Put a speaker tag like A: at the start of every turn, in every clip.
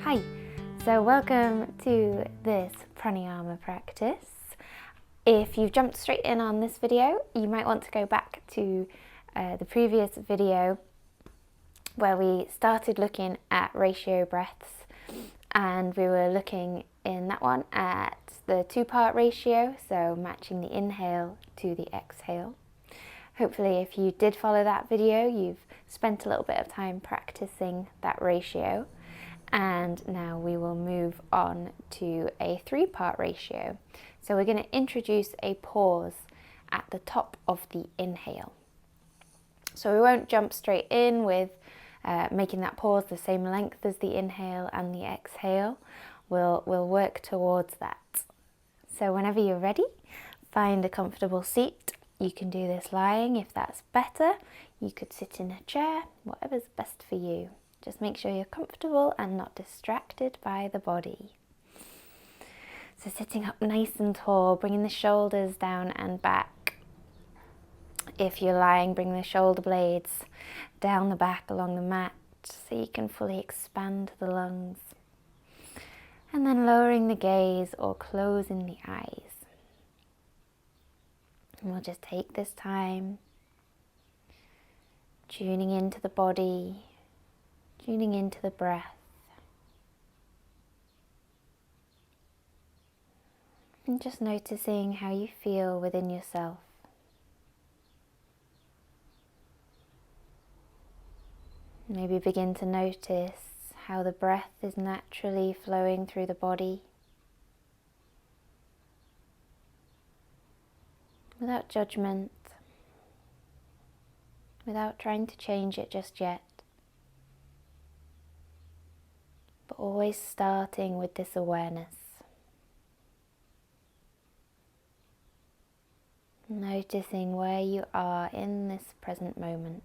A: Hi, so welcome to this pranayama practice. If you've jumped straight in on this video, you might want to go back to the previous video where we started looking at ratio breaths, and we were looking in that one at the two-part ratio, so matching the inhale to the exhale. Hopefully if you did follow that video, you've spent a little bit of time practicing that ratio. And now we will move on to a three-part ratio. So we're going to introduce a pause at the top of the inhale. So we won't jump straight in with making that pause the same length as the inhale and the exhale. We'll work towards that. So whenever you're ready, find a comfortable seat. You can do this lying if that's better. You could sit in a chair, whatever's best for you. Just make sure you're comfortable and not distracted by the body. So sitting up nice and tall, bringing the shoulders down and back. If you're lying, bring the shoulder blades down the back along the mat so you can fully expand the lungs. And then lowering the gaze or closing the eyes. And we'll just take this time, tuning into the body, tuning into the breath, and just noticing how you feel within yourself. Maybe begin to notice how the breath is naturally flowing through the body, without judgment, without trying to change it just yet. But always starting with this awareness. Noticing where you are in this present moment.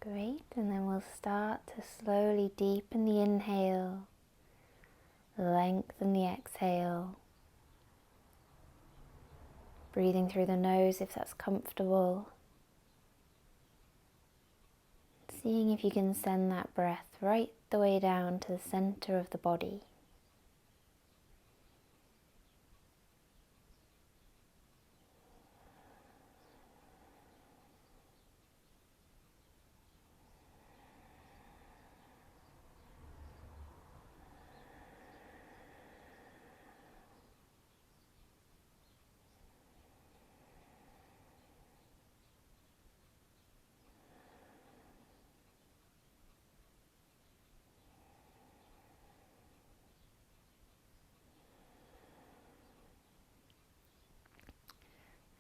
A: Great, and then we'll start to slowly deepen the inhale, lengthen the exhale, breathing through the nose if that's comfortable, seeing if you can send that breath right the way down to the center of the body.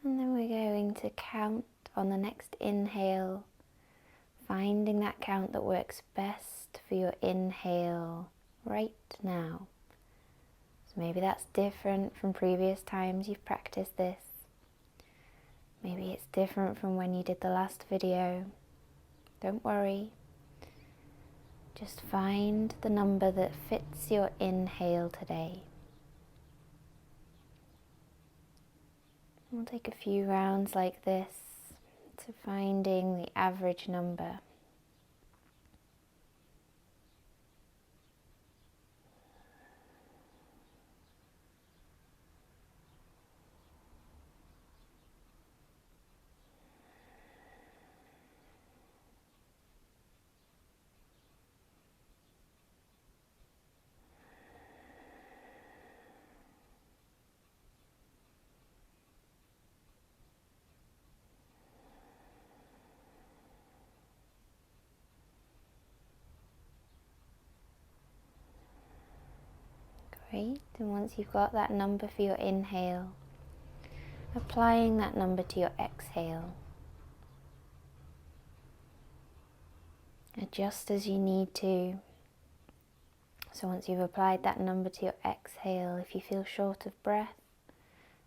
A: And then we're going to count on the next inhale, finding that count that works best for your inhale right now. So maybe that's different from previous times you've practiced this. Maybe it's different from when you did the last video. Don't worry. Just find the number that fits your inhale today. We'll take a few rounds like this to finding the average number. Great, and once you've got that number for your inhale, applying that number to your exhale. Adjust as you need to. So once you've applied that number to your exhale, if you feel short of breath,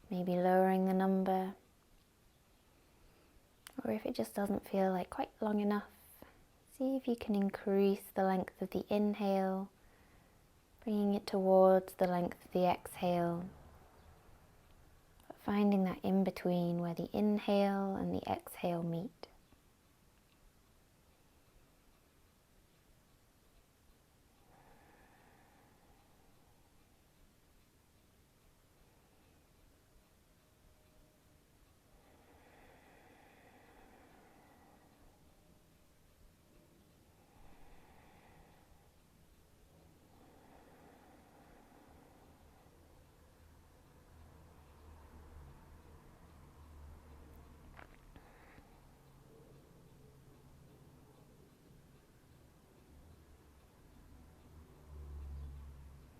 A: maybe lowering the number. Or if it just doesn't feel like quite long enough, see if you can increase the length of the inhale, bringing it towards the length of the exhale, but finding that in between where the inhale and the exhale meet.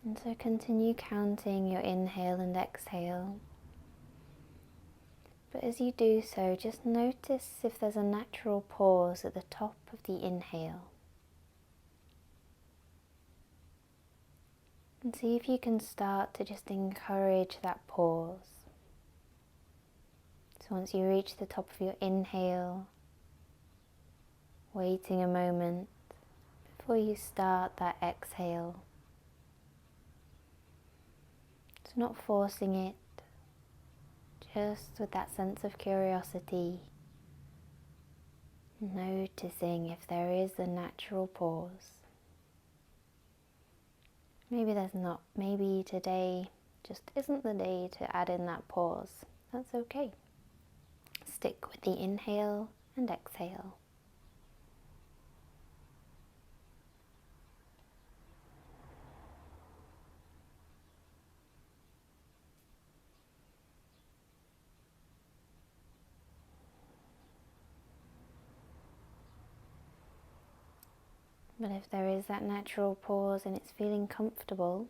A: And so continue counting your inhale and exhale. But as you do so, just notice if there's a natural pause at the top of the inhale. And see if you can start to just encourage that pause. So once you reach the top of your inhale, waiting a moment before you start that exhale. So not forcing it, just with that sense of curiosity, noticing if there is a natural pause. Maybe there's not. Maybe today just isn't the day to add in that pause. That's okay. Stick with the inhale and exhale. But if there is that natural pause and it's feeling comfortable,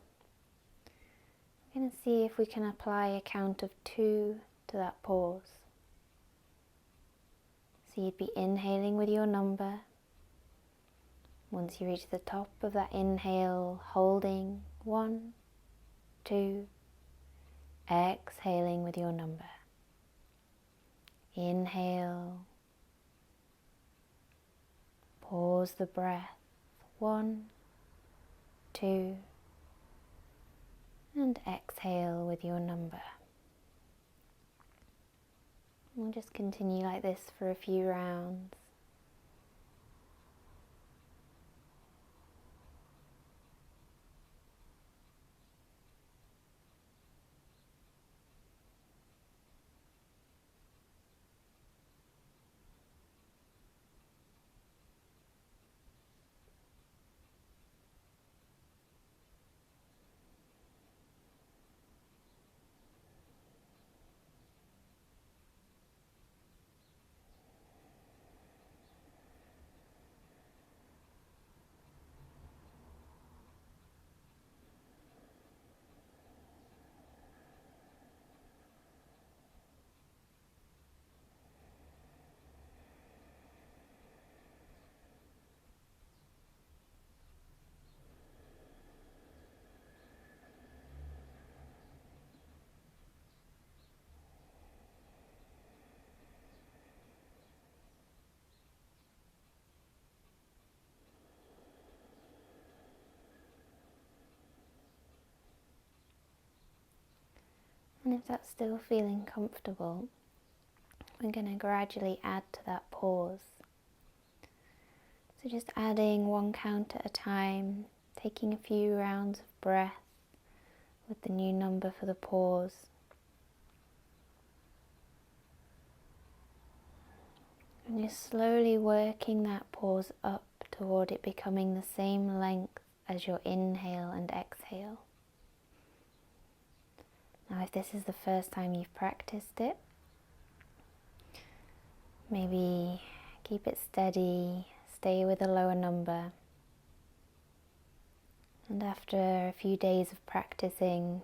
A: we're going to see if we can apply a count of 2 to that pause. So you'd be inhaling with your number. Once you reach the top of that inhale, holding 1, 2, exhaling with your number. Inhale, pause the breath, 1, 2, and exhale with your number. We'll just continue like this for a few rounds. And if that's still feeling comfortable, we're going to gradually add to that pause. So just adding 1 count at a time, taking a few rounds of breath with the new number for the pause. And you're slowly working that pause up toward it becoming the same length as your inhale and exhale. Now if this is the first time you've practiced it, maybe keep it steady, stay with a lower number. And after a few days of practicing,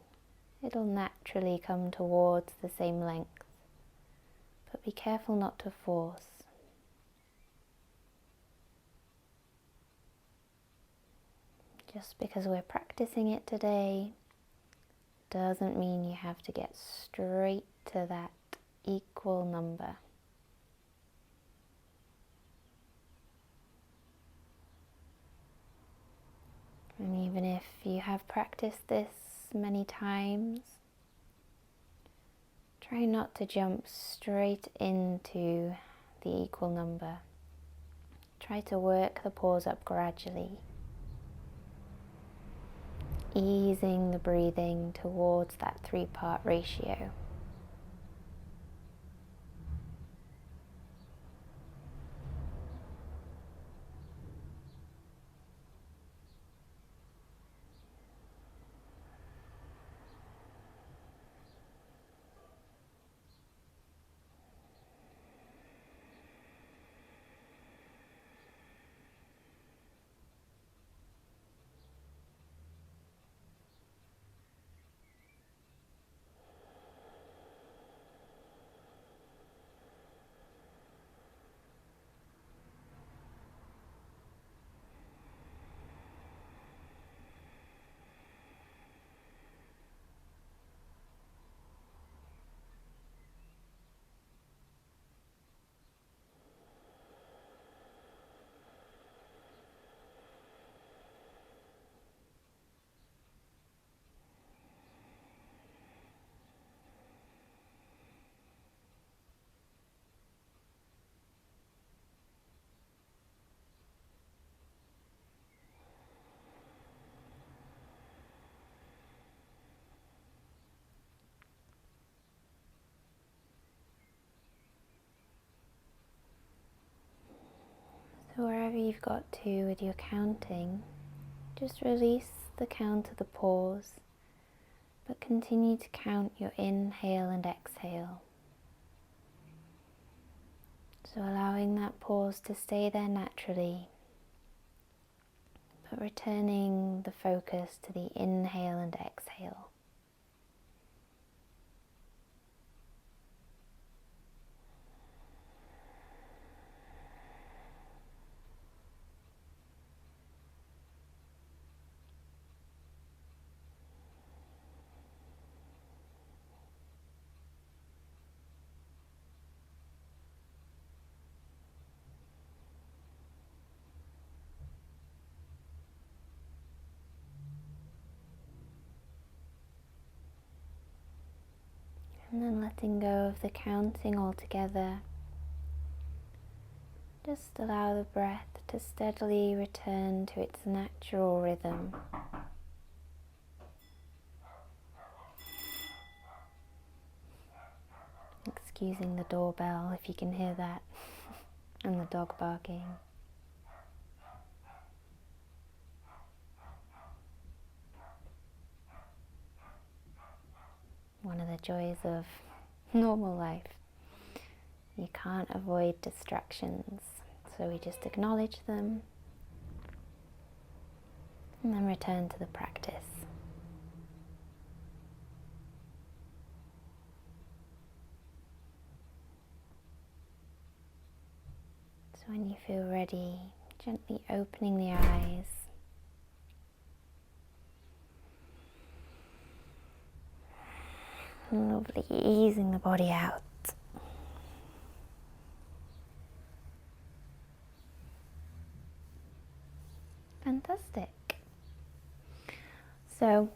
A: it'll naturally come towards the same length. But be careful not to force. Just because we're practicing it today doesn't mean you have to get straight to that equal number. And even if you have practiced this many times, try not to jump straight into the equal number. Try to work the pause up gradually, easing the breathing towards that 3-part ratio. So wherever you've got to with your counting, just release the count of the pause, but continue to count your inhale and exhale. So allowing that pause to stay there naturally, but returning the focus to the inhale and exhale. And then letting go of the counting altogether. Just allow the breath to steadily return to its natural rhythm. Excusing the doorbell if you can hear that, and the dog barking. One of the joys of normal life. You can't avoid distractions, so we just acknowledge them and then return to the practice. So when you feel ready, gently opening the eyes. Lovely, easing the body out. Fantastic. So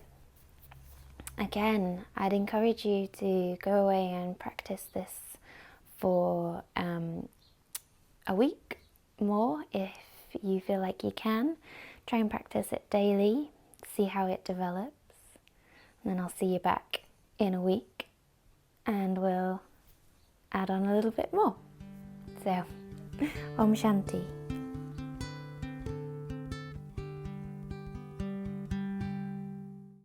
A: again, I'd encourage you to go away and practice this for a week more if you feel like you can. Try and practice it daily, see how it develops, and then I'll see you back in a week and we'll add on a little bit more. So, Om Shanti.